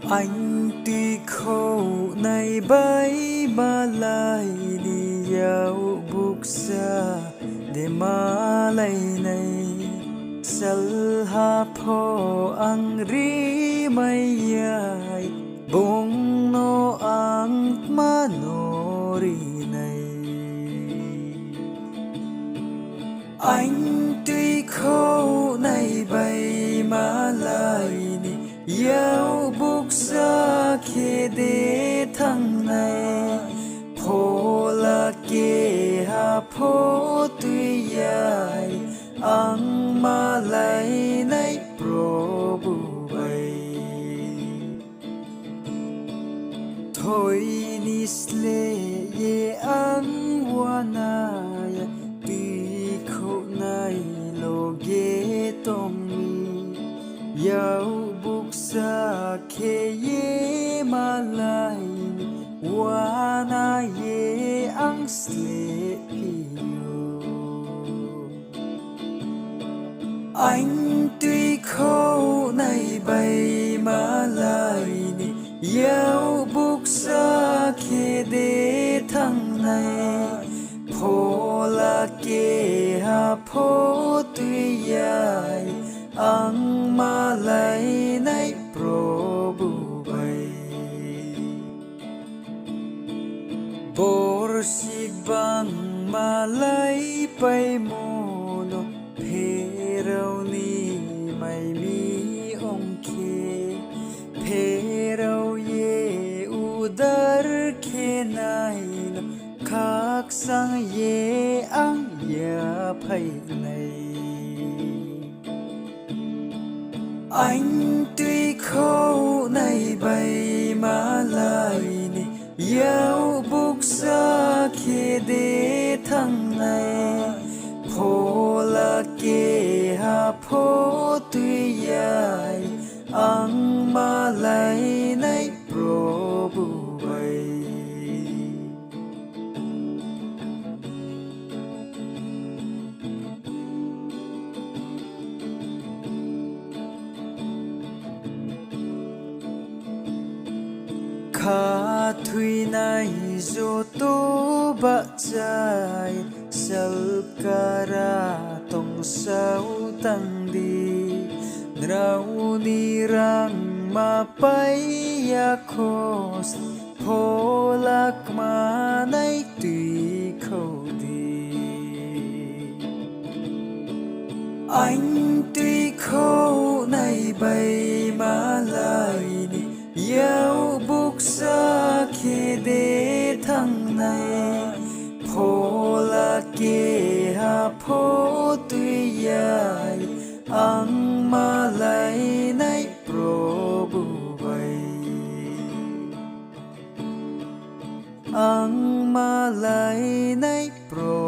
Anh tuy khâu này bay ba lai đi dạo bục xa để mà lấy này sal ha pho ang ri mai yai bong no ang manori này anh tuy khâu này bay mà lại đi dạo bục xa khi để thằng này phô là kê ha phô tuy dài ang mà lại này probu bay thôi nisle ye ang wanaya tuy khâu này loge tomi yau buk sa ke ye malai wana ye ang slepiyo anh tuy khâu này bay malai ni yau buk sa ke de thằng này phô là kê ha phô tuy dài ang malay nay probu bay borsig bang malay pay mono pheraw ni may mi ongke pheraw ye udar khenai no khak sang ye ang ya phai này anh tuy khâu này bay mà lại đi dạo bục xa khi để thằng này phô là kê ha phô tuy dài ang mà lại này probu bay khá thui này dù tô bạ chạy sal cara tong sao tăng đi rau ni rang ma pai ya khos phô lạc ma nay tùy khâu đi anh tuy khâu này bay mà lại đi dạo bục xa khi để thằng này phô là kê ha phô tuy dài ang mà lại nay probu bay ang mà lại nay probu